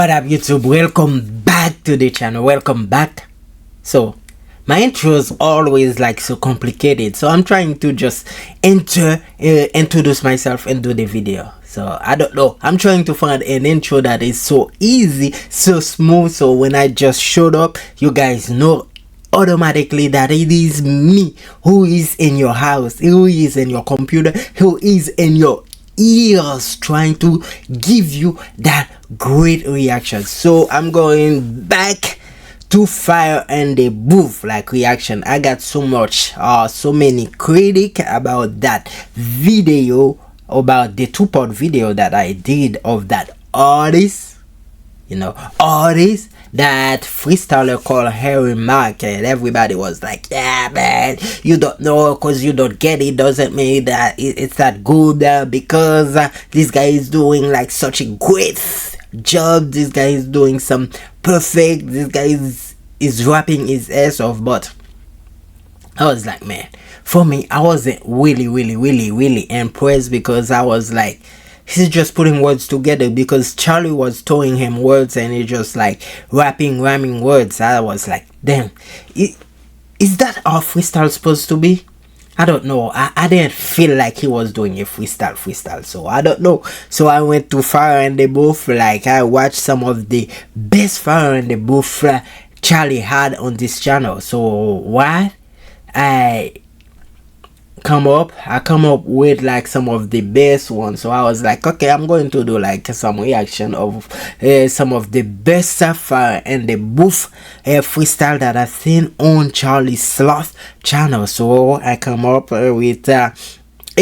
What up YouTube, welcome back to the channel, welcome back. So my intro is always like so complicated, so I'm trying to just introduce myself and do the video. So I don't know, I'm trying to find an intro that is so easy, so smooth, so when I just showed up you guys know automatically that it is me who is in your house, who is in your computer, who is in your ears, trying to give you that great reaction. So I'm going back to Fire and the Booth like reaction. I got so many critic about that video, about the two-part video that I did of that artist, artist that freestyler called Harry Market. Everybody was like, yeah man, you don't know because you don't get it doesn't mean that it's that good, because this guy is doing like such a great job, this guy is doing some perfect, this guy is rapping his ass off. But I was like, man, for me I wasn't really impressed, because I was like, he's just putting words together, because Charlie was throwing him words and he just like rhyming words. I was like, damn, is that how freestyle supposed to be? I don't know. I didn't feel like he was doing a freestyle, so I don't know. So I went to Fire and the Booth. Like, I watched some of the best Fire and the Booth Charlie had on this channel. So what I come up with like some of the best ones. So I was like, okay, I'm going to do like some reaction of some of the best Fire and the Booth freestyle that I've seen on Charlie Sloth channel. So I come up with a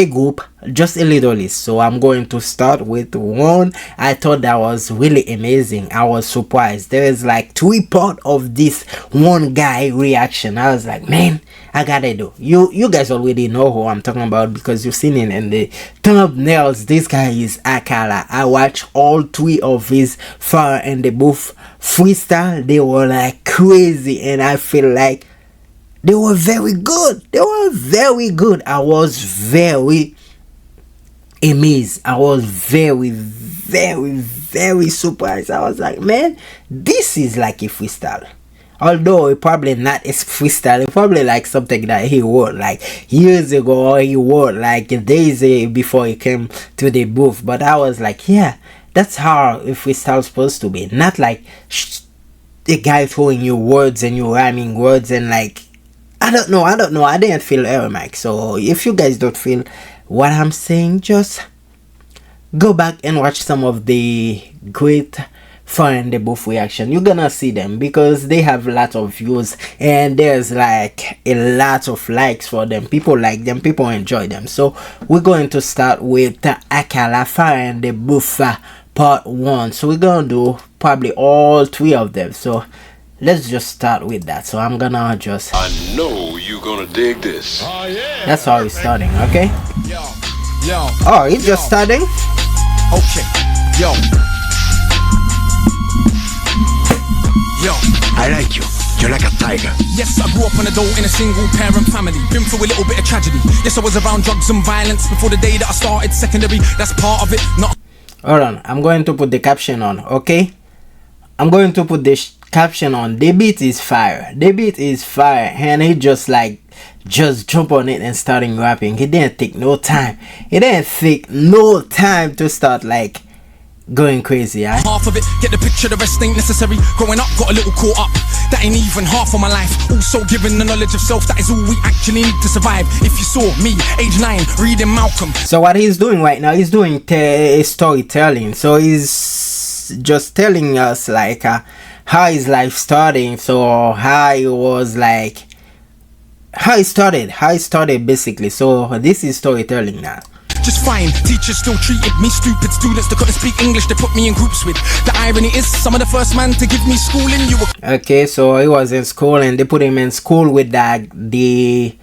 group, just a little list. So I'm going to start with one I thought that was really amazing. I was surprised. There is like 3 parts of this one guy reaction. I was like, man, I gotta do. You guys already know who I'm talking about, because you've seen it in the thumbnails. This guy is Akala. I watched all 3 of his Fire and the Booth freestyle. They were like crazy, and I feel like they were very good. They were very good. I was very amazed. I was very surprised. I was like, man, this is like a freestyle. Although it probably not as freestyle, it probably like something that he wrote like years ago, or he wrote like days before he came to the booth. But I was like, yeah, that's how a freestyle is supposed to be. Not like a guy throwing you words and you rhyming words and like, I don't know. I didn't feel Aeromax. So if you guys don't feel what I'm saying, just go back and watch some of the great Fire and the Booth reaction. You're gonna see them, because they have a lot of views and there's like a lot of likes for them. People like them, people enjoy them. So we're going to start with Akala, Fire and the Booth part 1. So we're gonna do probably all 3 of them. So let's just start with that. So I'm gonna just, I know you're gonna dig this. Oh, yeah. that's how it's starting. Okay, Yo. oh, it's just starting. Okay. Yo. I like you. You're like a tiger. Yes, I grew up on a dole in a single parent family. Been through a little bit of tragedy. Yes, I was around drugs and violence before the day that I started secondary. That's part of it. Not. Hold on, I'm going to put the caption on. Okay, I'm going to put the caption on. The beat is fire. The beat is fire, and he just jump on it and starting rapping. He didn't take no time. He didn't take no time to start like going crazy. Half of it, get the picture, the rest ain't necessary. Growing up, got a little caught up. That ain't even half of my life. Also given the knowledge of self, that is all we actually need to survive. If you saw me, age 9, reading Malcolm. So what he's doing right now, he's doing storytelling. So he's just telling us like how his life starting. So how he was like, how he started basically. So this is storytelling now. Just fine, teachers still treated me stupid. Students that couldn't speak English, they put me in groups with. The irony is, some of the first man to give me schooling, you were. Okay, so he was in school and they put him in school with the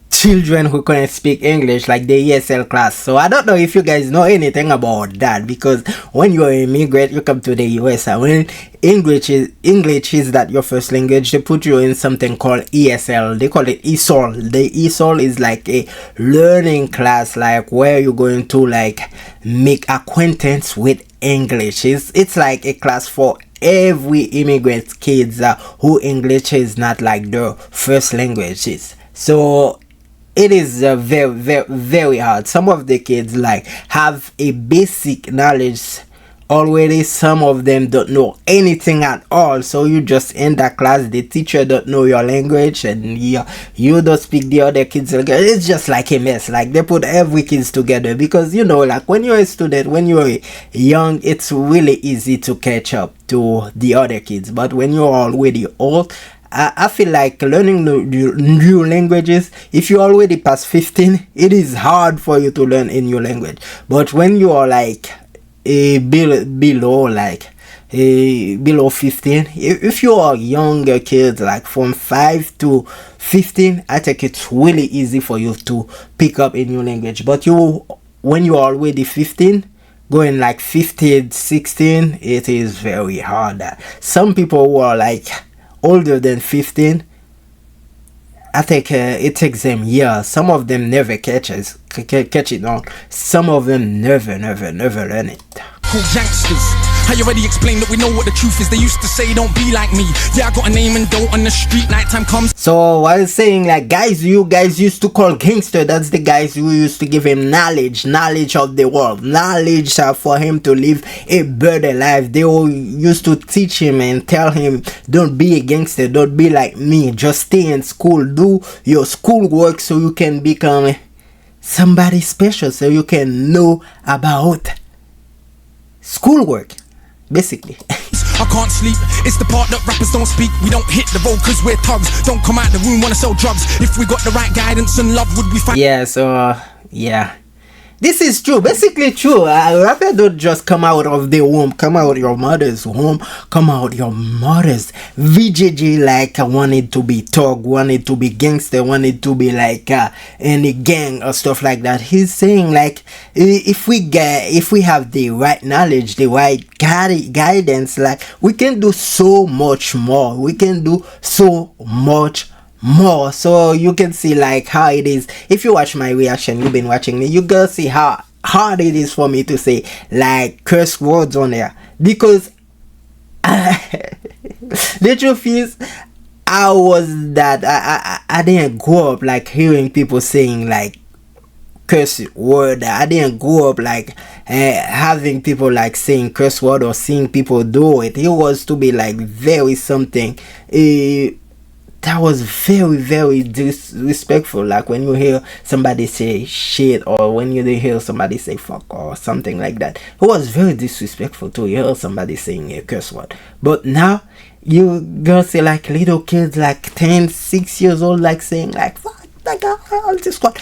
children who couldn't speak English, like the ESL class. So I don't know if you guys know anything about that, because when you're an immigrant, you come to the US, and when English is that your first language, they put you in something called ESL. They call it ESOL. The ESOL is like a learning class, like where you're going to like make acquaintance with English. It's like a class for every immigrant kids who English is not like their first languages. So it is very, very, very hard. Some of the kids like have a basic knowledge already. Some of them don't know anything at all, so you just in that class, the teacher don't know your language and you don't speak the other kids language. It's just like a mess. Like they put every kids together because like when you're a student, when you're young, it's really easy to catch up to the other kids, but when you're already old, I feel like learning new languages, if you already past 15, it is hard for you to learn a new language. But when you are like below 15, if you are younger kids like from 5 to 15, I think it's really easy for you to pick up a new language. But when you are already 15, going like 15, 16, it is very hard. Some people who are like older than 15, I think it takes them years. Some of them never catch it on. Some of them never learn it. Cool gangsters. I already explained that we know what the truth is. They used to say don't be like me. Yeah, I got a name and dough on the street. Nighttime comes. So I was saying like you guys used to call gangster. That's the guys who used to give him knowledge of the world, knowledge for him to live a better life. They all used to teach him and tell him, don't be a gangster, don't be like me, just stay in school, do your schoolwork so you can become somebody special, so you can know about schoolwork, basically. I can't sleep, it's the part that rappers don't speak. We don't hit the road cause we're thugs. Don't come out the room wanna sell drugs. If we got the right guidance and love, would we find? Yeah, so yeah, this is true, basically true. Rappers don't just come out of the womb, come out your mother's womb, come out your mother's. VJJ like wanted to be thug, wanted to be gangster, wanted to be like in a gang or stuff like that. He's saying like if we have the right knowledge, the right guidance, like we can do so much more. We can do so much more. So you can see like how it is. If you watch my reaction, you've been watching me, you gonna see how hard it is for me to say like curse words on there, because the truth is I didn't grow up like hearing people saying like curse word. I didn't grow up like having people like saying curse word or seeing people do it. It was to be like very something that was very, very disrespectful. Like when you hear somebody say shit, or when you hear somebody say fuck or something like that, it was very disrespectful to hear somebody saying a curse word. But now you gonna see like little kids like 10, 6 years old like saying like fuck that guy, all this one.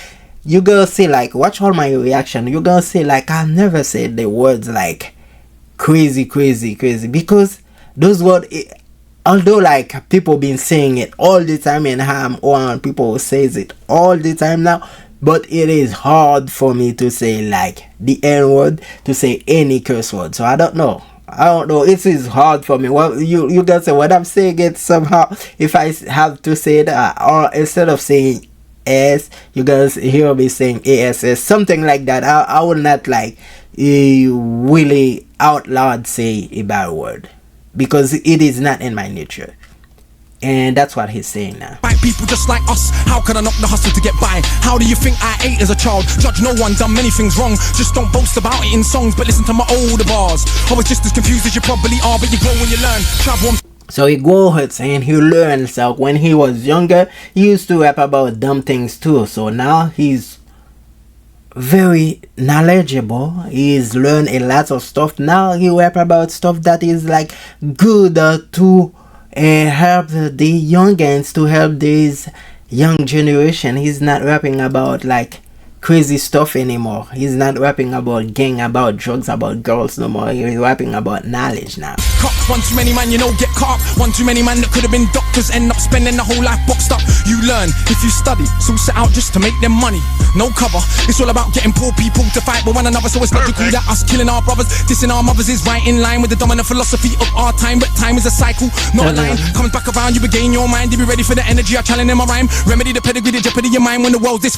You gonna see like, watch all my reaction, you gonna see like I never said the words like crazy, because those words, although like people been saying it all the time and I'm one people says it all the time now, but it is hard for me to say like the N word, to say any curse word. So I don't know, it is hard for me. Well, you guys say what I'm saying it somehow, if I have to say that, or instead of saying S, you guys hear me saying ASS, something like that. I will not like really out loud say a bad word, because it is not in my nature. And that's what he's saying now. By people just like us, how can I knock the hustle to get by? How do you think I ate as a child? Judge no one, done many things wrong. Just don't boast about it in songs, but listen to my older bars. I was just as confused as you probably are, but you grow when you learn. Travel. So he grows and he learns. So when he was younger, he used to rap about dumb things too. So now he's very knowledgeable. He's learned a lot of stuff. Now he rap about stuff that is like good to help the youngins, to help this young generation. He's not rapping about like crazy stuff anymore. He's not rapping about gang, about drugs, about girls no more. He's rapping about knowledge now. One too many man, you know, get caught. One too many man that could have been doctors, end up spending the whole life boxed up. You learn if you study, so set out just to make them money. No cover, it's all about getting poor people to fight with one another. So it's logical that us killing our brothers, dissing our mothers is right in line with the dominant philosophy of our time. But time is a cycle, not a line. Comes back around, you regain your mind. You be ready for the energy I challenge in my rhyme. Remedy the pedigree, the jeopardy of your mind when the world's this.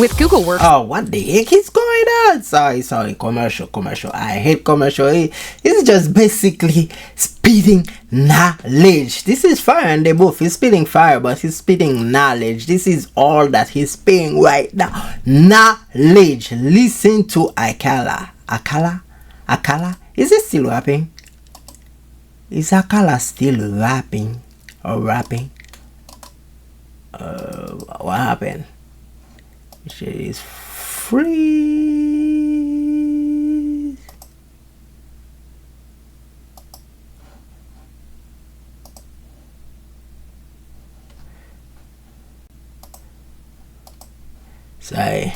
With Google Works. Oh, what the heck is going on? Sorry, commercial. I hate commercial. It's just basically spitting knowledge. This is fire and they both. He's spitting fire, but he's spitting knowledge. This is all that he's spitting right now. Knowledge. Listen to Akala. Akala? Is he still rapping? Is Akala still rapping? Or rapping? What happened? She is free. Sorry.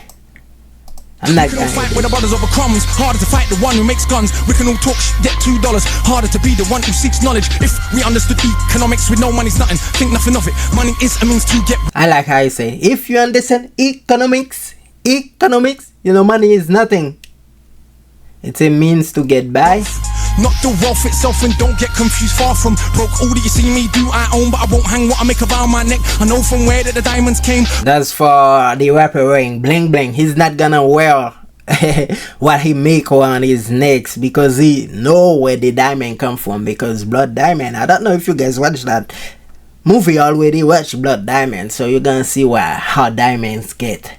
I'm not gonna fight with the brothers over crumbs. Harder to fight the one who makes guns. We can all talk get $2. Harder to be the one who seeks knowledge. If we understood economics with no money's nothing, think nothing of it. Money is a means to get. I like how you say, if you understand economics, you know, money is nothing. It's a means to get by. Not the wealth itself, and don't get confused. Far from broke, all that you see me do I own, but I won't hang what I make around my neck. I know from where that the diamonds came. That's for the rapper wearing bling bling. He's not gonna wear what he make on his neck because he know where the diamond come from, because Blood Diamond, I don't know if you guys watch that movie already. Watch Blood Diamond, so you're gonna see how diamonds get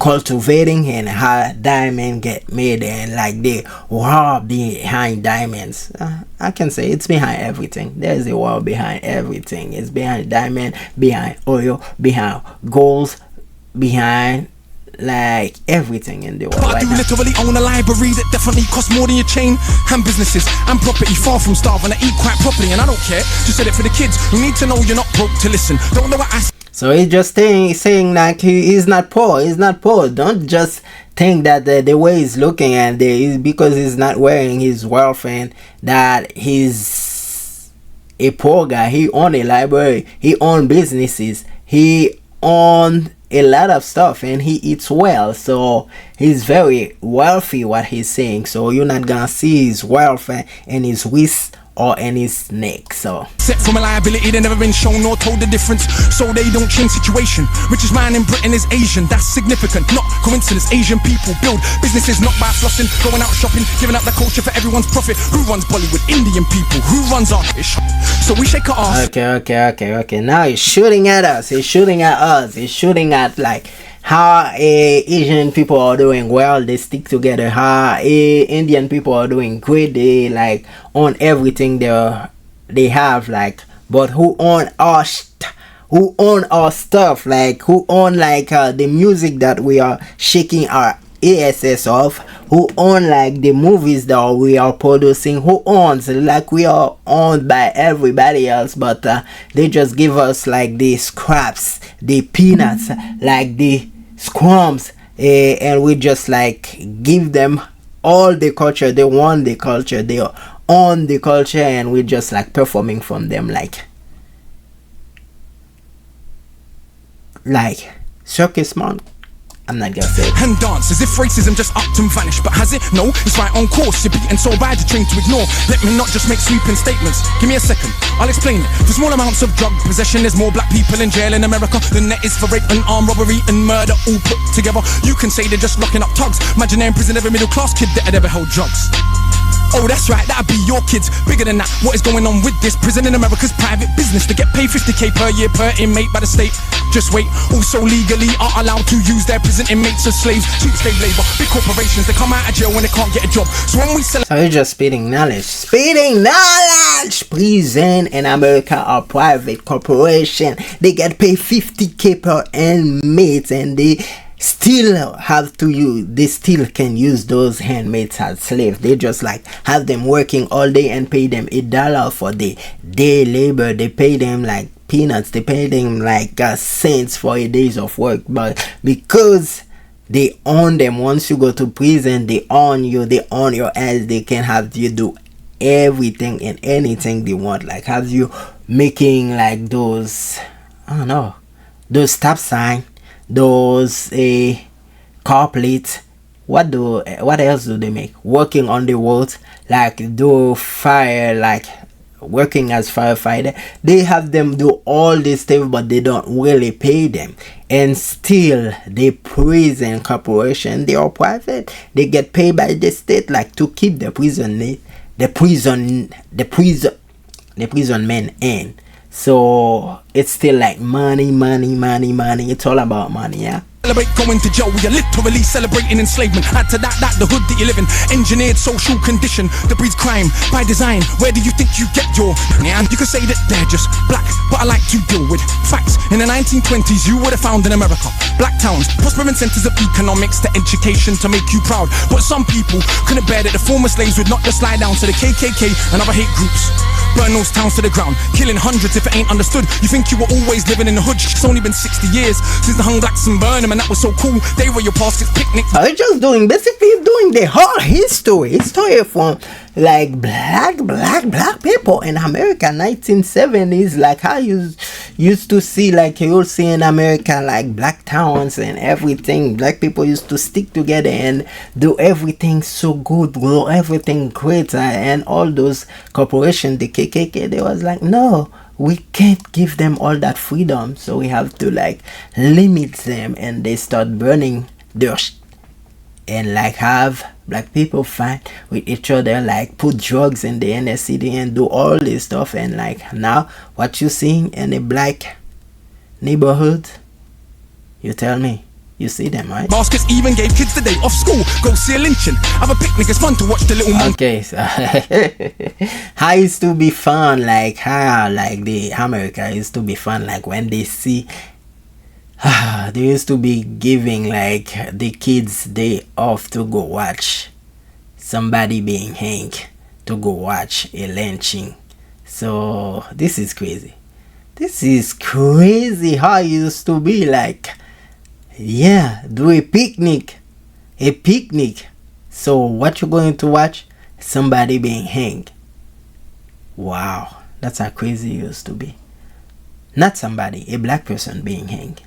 cultivating and how diamond get made, and like they war behind diamonds. I can say it's behind everything. There's a war behind everything. It's behind diamond, behind oil, behind golds, behind like everything in the world. But I do literally own a library that definitely costs more than your chain and businesses and property. Far from starving, I eat quite properly, and I don't care. Just said it for the kids who need to know you're not broke to listen. Don't know what I. So he's just saying like he's not poor. He's not poor. Don't just think that the way he's looking at it, because he's not wearing his wealth and that he's a poor guy. He own a library. He own businesses. He own a lot of stuff and he eats well. So he's very wealthy, what he's saying. So you're not gonna see his wealth and his wrist or in his neck. So set from a liability, they never been shown or told the difference, so they don't change situation. Richest man in Britain is Asian, that's significant, not coincidence. Asian people build businesses not by flossing, going out shopping, giving up the culture for everyone's profit. Who runs Bollywood? Indian people. Who runs our ish? So we shake our ass. Okay. Now he's shooting at us. He's shooting at like how Asian people are doing well, they stick together. How Indian people are doing great, they like own everything they have, like, but who own our stuff, like who own like the music that we are shaking our ass off, who own like the movies that we are producing, who owns, like we are owned by everybody else, but they just give us like the scraps, the peanuts, like the scrums, and we just like give them all the culture. They want the culture, they own the culture, and we just like performing from them like circus monk. I'm not gonna say it. And dance as if racism just upped and vanished. But has it? No, it's right on course. You're beaten so bad you're trained to ignore. Let me not just make sweeping statements. Give me a second, I'll explain it. For small amounts of drug possession, there's more black people in jail in America than there is for rape and armed robbery and murder all put together. You can say they're just locking up thugs. Imagine they're in prison every middle class kid that had ever held drugs. Oh, that's right, that'd be your kids. Bigger than that, what is going on with this? Prison in America's private business. They get paid 50k per year per inmate by the state. Just wait, also legally are allowed to use their prison inmates as slaves. Cheap slave labor, big corporations, they come out of jail when they can't get a job. So when we sell. So you're just spitting knowledge. Prison in America are private corporation. They get paid 50k per inmate, and they still have to use, they still can use those handmaids as slaves. They just like have them working all day and pay them $1 for the day labor. They pay them like peanuts. They pay them like cents for a days of work. But because they own them, once you go to prison, they own you, they own your ass. They can have you do everything and anything they want, like have you making like those, I don't know, those stop sign, those car plates. What else do they make? Working on the roads, like do fire, like working as firefighter, they have them do all this stuff, but they don't really pay them. And still, the prison corporation, they are private. They get paid by the state, like to keep the prison men in. So it's still like money. It's all about money, yeah. Celebrate going to jail, we are literally celebrating enslavement. Add to that the hood that you live in, engineered social condition that breeds crime by design. Where do you think you get your and you can say that they're just black, but I like to deal with facts. In the 1920s, you would have found in America black towns, prospering centers of economics to education to make you proud. But some people couldn't bear that the former slaves would not just slide down to the KKK and other hate groups. Burn those towns to the ground, killing hundreds if it ain't understood. You think you were always living in the hood? It's only been 60 years since the hung blacks and burned them, and that was so cool. They were your past picnics. I'm just doing basically doing the whole history from like black people in America 1970s, like how you used to see, like you'll see in America, like black towns and everything. Black people used to stick together and do everything so good, do everything great, and all those corporations, the KKK, they was like, no, we can't give them all that freedom, so we have to like limit them, and they start burning their and like have black people fight with each other, like put drugs in the inner city and do all this stuff. And like now what you seeing in a black neighborhood, you tell me, you see them, right? Baskets even gave kids the day off school, go see a lynching, have a picnic, it's fun to watch the little okay, so how used to be fun, like how like the America used to be fun, like when they see they used to be giving like the kids day off to go watch somebody being hanged, to go watch a lynching. So this is crazy how it used to be, like, yeah, do a picnic. So what you going to watch? Somebody being hanged. Wow, that's how crazy it used to be. Not somebody, a black person being hanged.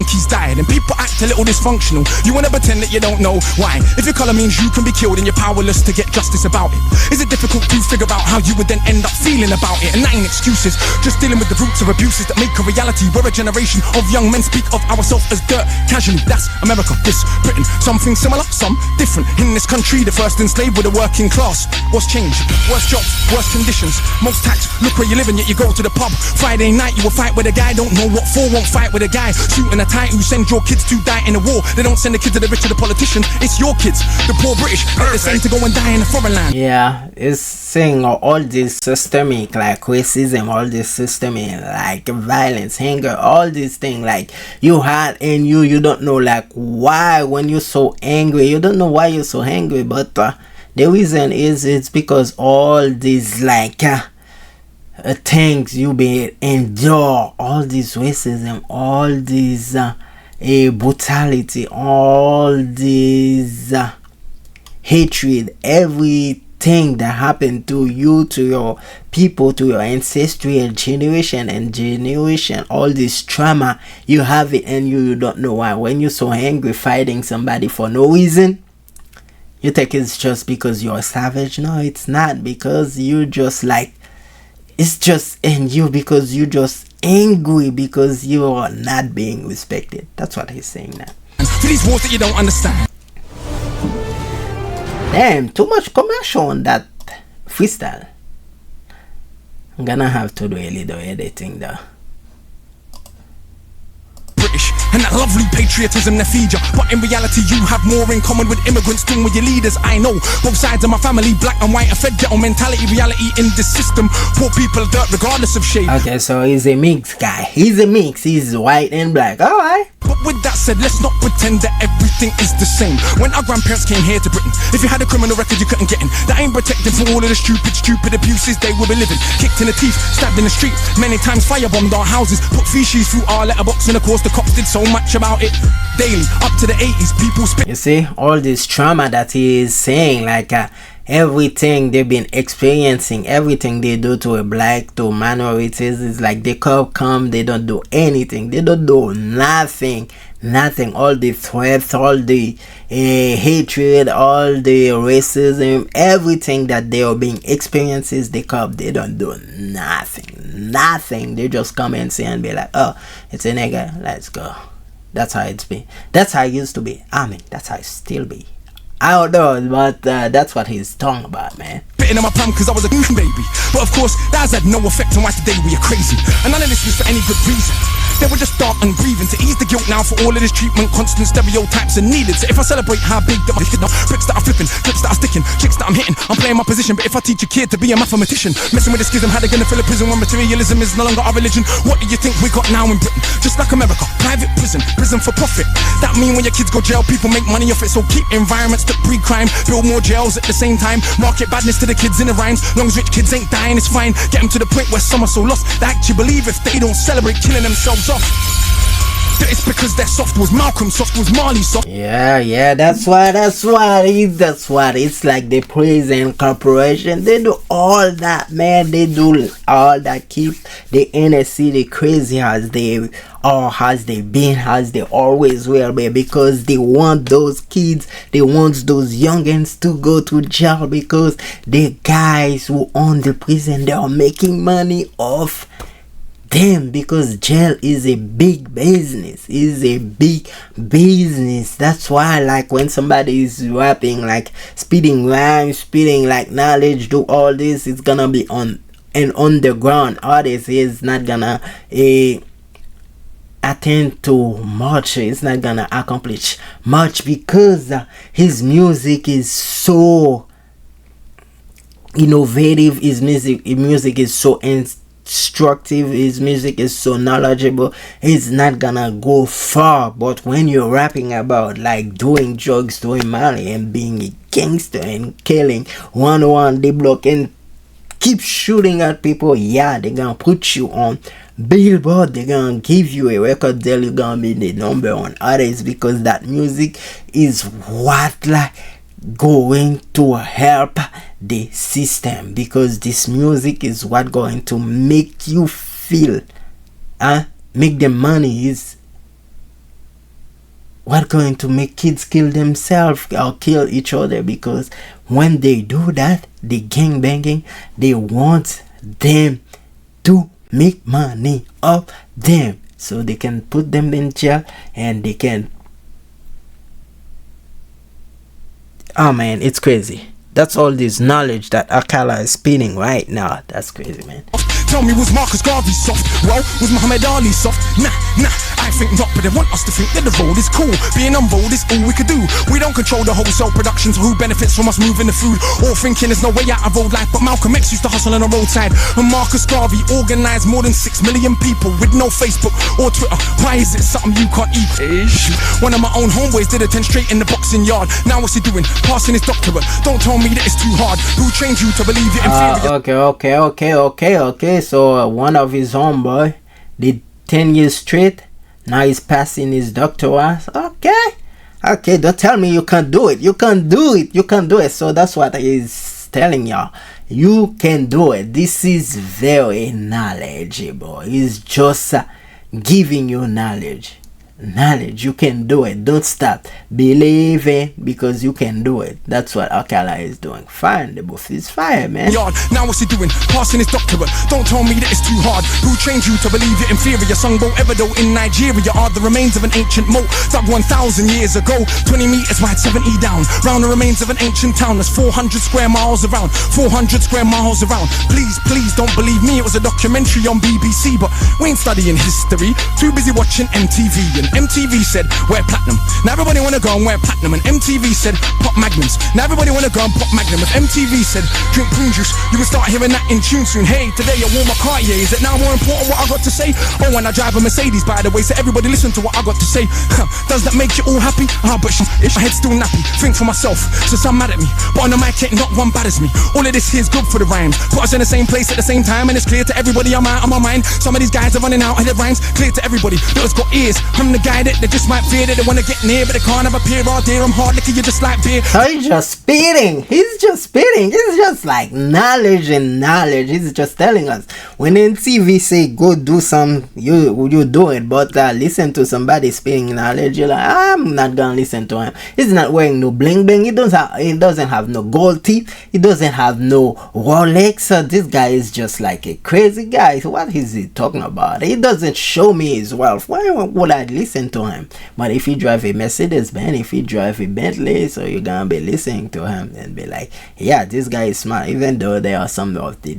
He's died and people act a little dysfunctional. You wanna pretend that you don't know why. If your color means you can be killed and you're powerless to get justice about it, is it difficult to figure out how you would then end up feeling about it? And that ain't excuses, just dealing with the roots of abuses that make a reality. We're a generation of young men speak of ourselves as dirt casually. That's America, this Britain. Something similar, some different. In this country, the first enslaved were the working class. What's changed? Worse jobs, worse conditions, most tax. Look where you live and yet you go to the pub. Friday night you will fight with a guy, don't know what for, won't fight with a guy. Shooting a you send your kids to die in a war. They don't send the kids to the rich or the politician. It's your kids, the poor British, that they send to go and die in a foreign land. Yeah, it's saying all this systemic, like racism, all this systemic, like violence, anger, all these things, like you had in you don't know like why when you're so angry, you don't know why you're so angry, but the reason is it's because all these like things you be endure, all this racism, all this brutality, all this hatred, everything that happened to you, to your people, to your ancestral generation and generation, all this trauma, you have it and you don't know why. When you're so angry fighting somebody for no reason, you think it's just because you're a savage. No, it's not, because you just like, it's just in you because you're just angry because you are not being respected. That's what he's saying now. For these wars that you don't understand. Damn, too much commercial on that freestyle. I'm gonna have to do a little editing though. British and that lovely patriotism that feed you, but in reality you have more in common with immigrants than with your leaders. I know both sides of my family, black and white, a fed ghetto mentality, reality in this system. Poor people are dirt regardless of shade. Okay, so he's a mix guy. He's a mix. He's white and black. All right. But with that said, let's not pretend that everything is the same. When our grandparents came here to Britain, if you had a criminal record you couldn't get in. That ain't protected from all of the stupid abuses they will be living. Kicked in the teeth, stabbed in the street, many times firebombed our houses, put feces through our letterbox, and of course the cops did so much about it. Daily, up to the 80s, people spit. You see, all this trauma that he is saying, like everything they've been experiencing, everything they do to a black, to minorities, is like the cop come, they don't do anything, they don't do nothing. nothing. All the threats, all the hatred, all the racism, everything that they are being experiences, they come, they don't do nothing. They just come and say and be like, oh, it's a nigga, let's go. That's how it's been. That's how it used to be. I mean, that's how it still be. I don't know, but that's what he's talking about, man. In my palm cause I was a baby. But of course, that has had no effect on why today we are crazy. And none of this was for any good reason. They were just dark and grieving to ease the guilt now for all of this treatment. Constant stereotypes are needed. So if I celebrate how big that my kid now, bricks that are flipping, clips that are sticking, chicks that I'm hitting, I'm playing my position. But if I teach a kid to be a mathematician, messing with the schism, how they gonna fill a prison when materialism is no longer our religion? What do you think we got now in Britain? Just like America, private prison for profit. That mean when your kids go jail, people make money off it. So keep environments that breed crime, build more jails at the same time, market badness to the kids in the rhymes. Long as rich kids ain't dying, it's fine. Get them to the point where some are so lost they actually believe if they don't celebrate killing themselves off, that it's because they're soft. Was Malcolm soft? Was Marley soft? Yeah, that's what it's like. The prison corporation, they do all that, man. They do all that, keep the inner city crazy as they are, as they been, as they always will be, because they want those kids, they want those youngins to go to jail, because the guys who own the prison, they are making money off them, because jail is a big business. That's why, like, when somebody is rapping, like spitting rhymes, spitting like knowledge, do all this, it's gonna be on an underground artist. Is not gonna attend to much. It's not gonna accomplish much, because his music is so innovative. His music is so instructive, his music is so knowledgeable. It's not gonna go far. But when you're rapping about like doing drugs, doing money, and being a gangster and killing one the block and keep shooting at people, yeah, they're gonna put you on Billboard, they're gonna give you a record deal, you're gonna be the number one artist, because that music is what like going to help the system, because this music is what going to make you feel, make the money, is what going to make kids kill themselves or kill each other, because when they do that, the gang banging, they want them to make money off them, so they can put them in jail, and they can, oh man, it's crazy. That's all this knowledge that Akala is spinning right now. That's crazy, man. Tell me, was Marcus Garvey soft? Well, was Muhammad Ali soft? Nah, I think not, but they want us to think that the road is cool. Being on road is all we could do. We don't control the wholesale production, so who benefits from us moving the food? All thinking there's no way out of road life, but Malcolm X used to hustle on the roadside. And Marcus Garvey organized more than 6 million people with no Facebook or Twitter. Why is it something you can't eat? One of my own homeboys did attend straight in the boxing yard. Now what's he doing? Passing his doctorate. Don't tell me that it's too hard. Who trained you to believe you're inferior? Okay. So one of his homeboy did 10 years straight. Now he's passing his doctorate. Okay, don't tell me you can't do it. You can't do it. So that's what he's telling y'all. You can do it. This is very knowledgeable. He's just giving you knowledge. You can do it. Don't stop believing, because you can do it. That's what Akala is doing. Fine, the buff is fire, man. Now what's he doing? Passing his doctorate. Don't tell me that it's too hard. Who trained you to believe you're inferior? Songbo Ebedo in Nigeria are the remains of an ancient moat dug 1,000 years ago. 20 meters wide, 70 down. Round the remains of an ancient town that's 400 square miles around. 400 square miles around. Please don't believe me. It was a documentary on BBC, but we ain't studying history. Too busy watching MTV. And MTV said, wear platinum. Now everybody wanna go and wear platinum. And MTV said, pop magnums. Now everybody wanna go and pop magnum. If MTV said, drink prune juice, you will start hearing that in tune soon. Hey, today I wore my Cartier. Is it now more important what I got to say? Oh, and I drive a Mercedes, by the way. So everybody listen to what I got to say. Does that make you all happy? But my head's still nappy. Think for myself, so some mad at me. But on the mic, ain't not one bad as me. All of this here's good for the rhymes. Put us in the same place at the same time, and it's clear to everybody I'm out of my mind. Some of these guys are running out of their rhymes. Clear to everybody that has got ears. I'm the guy that they just might fear, that they wanna get near, but they can't have a peer. All dear, I'm hard liquor, you just like beer. So he's just spitting. He's just like knowledge and knowledge. He's just telling us When in TV say go do some, you do it, but listen to somebody spitting knowledge, you're like, I'm not gonna listen to him. He's not wearing no bling bling. He doesn't have no gold teeth. He doesn't have no Rolex. So this guy is just like a crazy guy. So what is he talking about? He doesn't show me his wealth. Why would I listen to him? But if he drive a Mercedes Benz, if he drive a Bentley, so you're gonna be listening to him and be like, yeah, this guy is smart, even though there are some of the,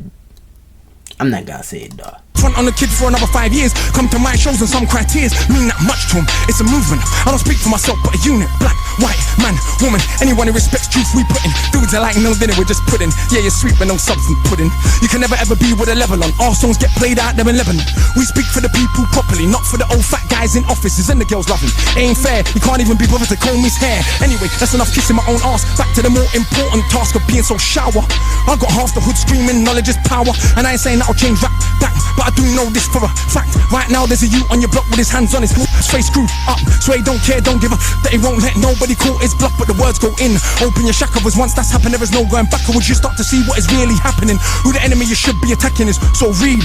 I'm not gonna say it though. Front on the kid for another 5 years. Come to my shows and some criteria mean that much to him. It's a movement. I don't speak for myself, but a unit. Black, white, man, woman. Anyone who respects truth, we put in. Dudes are like no dinner, we're just pudding. Yeah, you're sweet, but no substance pudding. You can never ever be with a level on. Our songs get played out there in Lebanon. We speak for the people properly, not for the old fat guys in offices and the girls loving. Ain't fair, you can't even be bothered to comb his hair. Anyway, that's enough kissing my own ass. Back to the more important task of being so shower. I got half the hood screaming, knowledge is power. And I ain't saying that'll change rap, that, but I do know this for a fact. Right now there's a youth on your block with his hands on his face screwed up. So he don't care, don't give a that he won't let nobody call his bluff, but the words go in. Open your shack covers, once that's happened there is no going backwards. You start to see what is really happening. Who the enemy you should be attacking is. So read,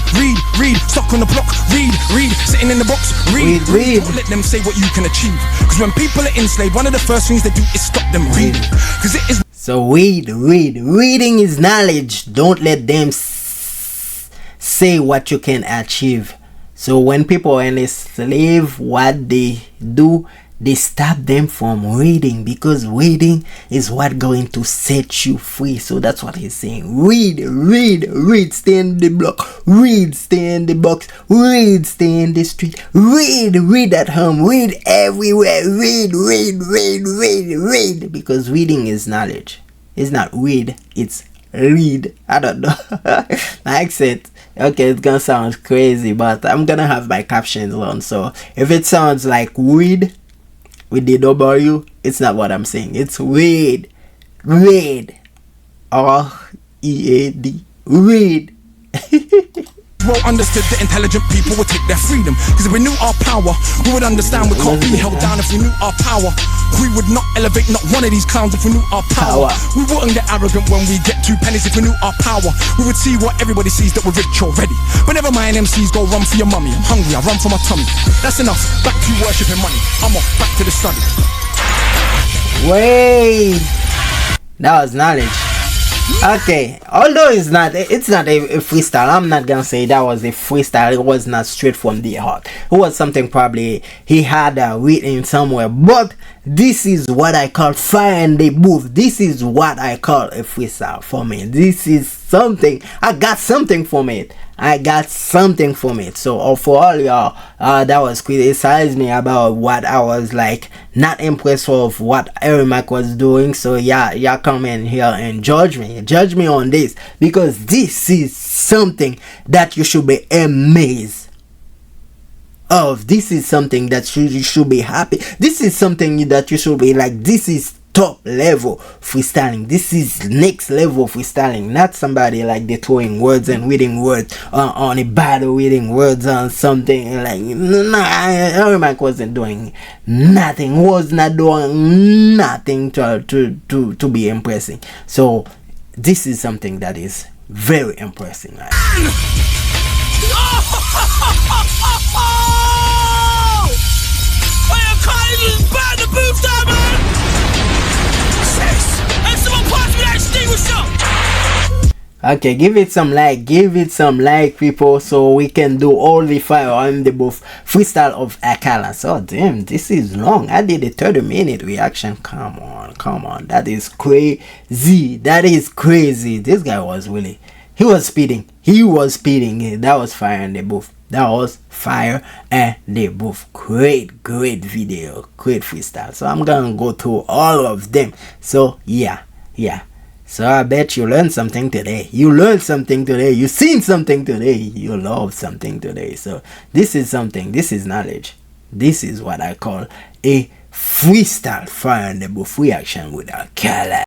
stuck on the block, read, sitting in the box, read. Don't let them say what you can achieve, because when people are enslaved, one of the first things they do is stop them reading, because it is. So reading is knowledge. Don't let them say what you can achieve. So when people are enslaved, what they do, they stop them from reading, because reading is what going to set you free. So that's what he's saying. Read, stay in the block, read, stay in the box, read, stay in the street, read at home, read everywhere, read, because reading is knowledge. It's not read, it's read. I don't know. My accent, okay, it's gonna sound crazy, but I'm gonna have my captions on, so if it sounds like read with the W, it's not what I'm saying. It's read, R-E-A-D, read. Well understood that intelligent people would take their freedom, because if we knew our power, we would understand we can't be held down. If we knew our power, we would not elevate not one of these clowns. If we knew our power, we wouldn't get arrogant when we get 2 pennies. If we knew our power, we would see what everybody sees, that we're rich already. But never mind, MCs go run for your mummy. I'm hungry, I run for my tummy. That's enough, back to worshipping money. I'm off, back to the study. Wait, that was knowledge. Okay, although it's not a freestyle, I'm not gonna say that was a freestyle. It was not straight from the heart. It was something probably he had written somewhere. But this is what I call fire in the booth. This is what I call a freestyle for me. This is something. I got something from it. So for all y'all that was criticizing me about what I was like not impressed with what Erimac was doing, so y'all come in here and judge me on this, because this is something that you should be amazed of. This is something that you should be happy. This is something that you should be like, this is top level freestyling. This is next level freestyling. Not somebody like they throwing words and reading words on a battle, reading words on something like, Erimac wasn't doing nothing, was not doing nothing to be impressing. So this is something that is very impressive, right? Okay, give it some like, people, so we can do all the fire on the booth freestyle of Akala. So damn, this is long. I did a 30-minute reaction. Come on, that is crazy. This guy was really, he was speeding. That was fire in the booth. Great video, great freestyle. So I'm gonna go through all of them. So yeah. So I bet you learned something today. You seen something today. You loved something today. So this is something. This is knowledge. This is what I call a freestyle fire in the booth reaction with Akala.